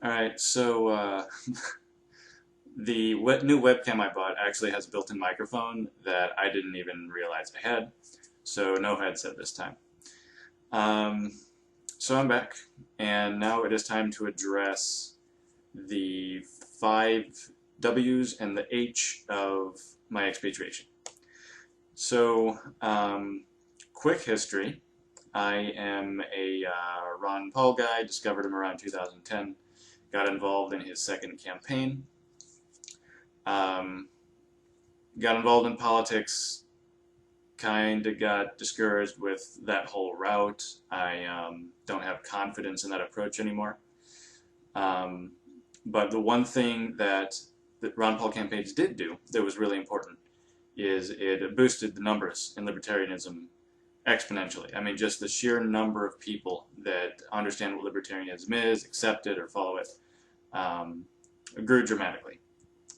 Alright, so the new webcam I bought actually has a built-in microphone that I didn't even realize I had, so no headset this time. Um, so I'm back, and now it is time to address the 5 W's and the H of my expatriation. So, quick history. I am a Ron Paul guy, discovered him around 2010, got involved in his second campaign, um, got involved in politics, kind of got discouraged with that whole route. I don't have confidence in that approach anymore. Um, but the one thing that the Ron Paul campaigns did do that was really important is it boosted the numbers in libertarianism exponentially. I mean, just the sheer number of people that understand what libertarianism is, accept it, or follow it, um, grew dramatically.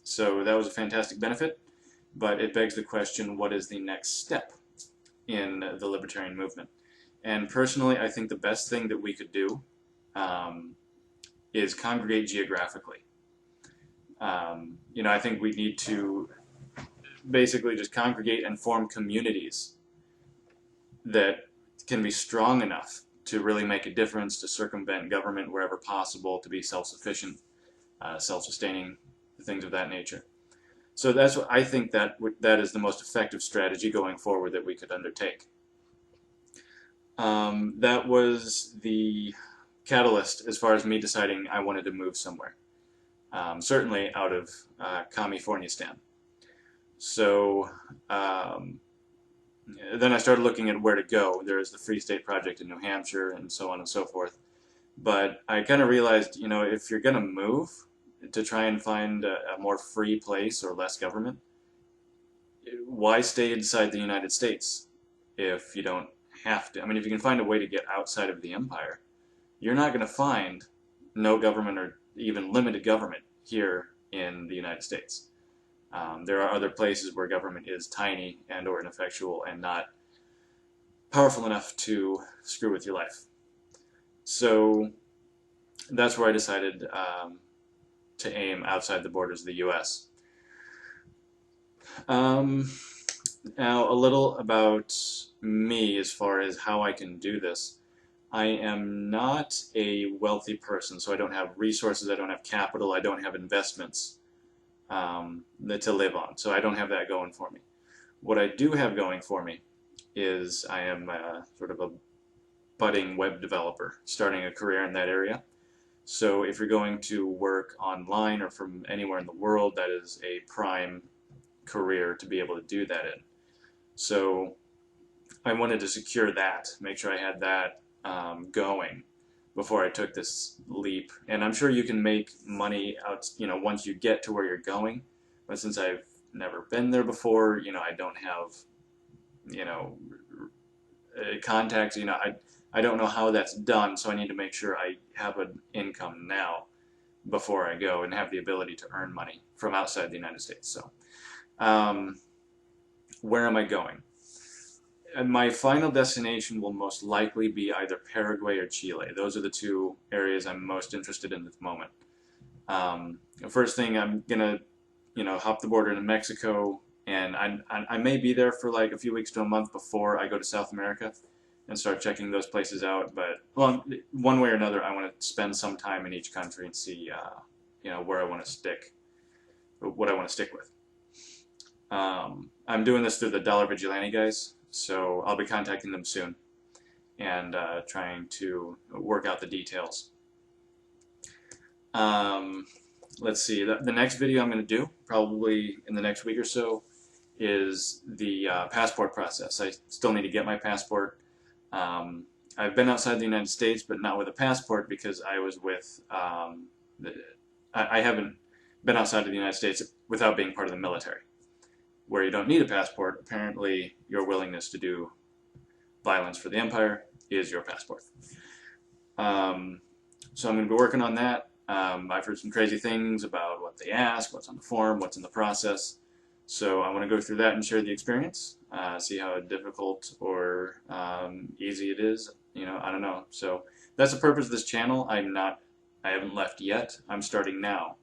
So that was a fantastic benefit, but it begs the question, what is the next step in the libertarian movement? And personally, I think the best thing that we could do is congregate geographically. I think we need to basically just congregate and form communities that can be strong enough to really make a difference, to circumvent government wherever possible, to be self-sufficient, self-sustaining, things of that nature. So that's what I think that is the most effective strategy going forward that we could undertake. That was the catalyst as far as me deciding I wanted to move somewhere. Certainly out of California-stan. So then I started looking at where to go. There's the Free State Project in New Hampshire and so on and so forth. But I kind of realized, if you're going to move to try and find a more free place or less government, why stay inside the United States if you don't have to? I mean, if you can find a way to get outside of the empire, you're not going to find no government or even limited government here in the United States. There are other places where government is tiny and or ineffectual and not powerful enough to screw with your life. So that's where I decided to aim outside the borders of the U.S. Now, a little about me as far as how I can do this. I am not a wealthy person, so I don't have resources, I don't have capital, I don't have investments to live on. So I don't have that going for me. What I do have going for me is I am sort of a budding web developer, starting a career in that area. So if you're going to work online or from anywhere in the world, that is a prime career to be able to do that in. So I wanted to secure that, make sure I had that going before I took this leap. And I'm sure you can make money out, once you get to where you're going. But since I've never been there before, I don't have, contacts. I don't know how that's done, so I need to make sure I have an income now before I go and have the ability to earn money from outside the United States. So, where am I going? And my final destination will most likely be either Paraguay or Chile. Those are the two areas I'm most interested in at the moment. The first thing, I'm gonna, hop the border into Mexico, and I may be there for like a few weeks to a month before I go to South America and start checking those places out. But well, one way or another, I want to spend some time in each country and see, where I want to stick, what I want to stick with. I'm doing this through the Dollar Vigilante guys, so I'll be contacting them soon and trying to work out the details. Let's see, the next video I'm going to do, probably in the next week or so, is the passport process. I still need to get my passport. I've been outside the United States, but not with a passport because I was with, I haven't been outside of the United States without being part of the military, where you don't need a passport. Apparently your willingness to do violence for the empire is your passport. So I'm going to be working on that. I've heard some crazy things about what they ask, what's on the form, what's in the process. So I want to go through that and share the experience, see how difficult or easy it is. I don't know. So that's the purpose of this channel. I'm not I haven't left yet. I'm starting now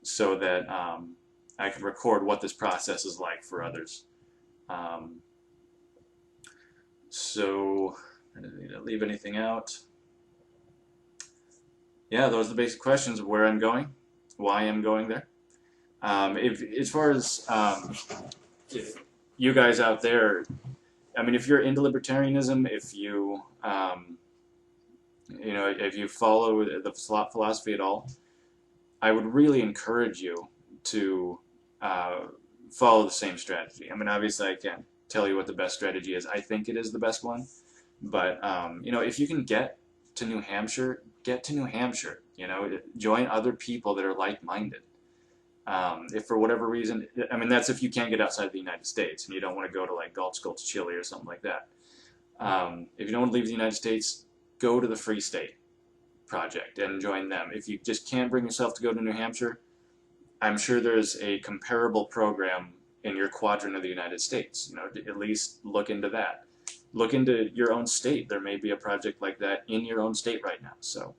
so that I can record what this process is like for others. Um, so I didn't need to leave anything out. Yeah, those are the basic questions of where I'm going, why I'm going there. If as far as if you guys out there, I mean, if you're into libertarianism, if you follow the philosophy at all, I would really encourage you to uh, follow the same strategy. I mean, obviously, I can't tell you what the best strategy is. I think it is the best one, but if you can get to New Hampshire, get to New Hampshire. Join other people that are like-minded. If for whatever reason, I mean, that's if you can't get outside the United States and you don't want to go to like Gulch, Chile, or something like that. If you don't want to leave the United States, go to the Free State Project and join them. If you just can't bring yourself to go to New Hampshire, I'm sure there's a comparable program in your quadrant of the United States. At least look into that. Look into your own state. There may be a project like that in your own state right now. So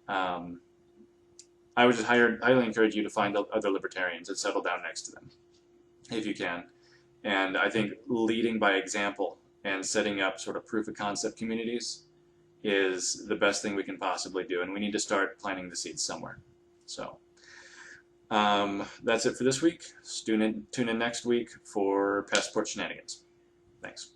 I would just highly encourage you to find other libertarians and settle down next to them, if you can. And I think leading by example and setting up sort of proof of concept communities is the best thing we can possibly do. And we need to start planting the seeds somewhere. So that's it for this week. Tune in next week for Passport Shenanigans. Thanks.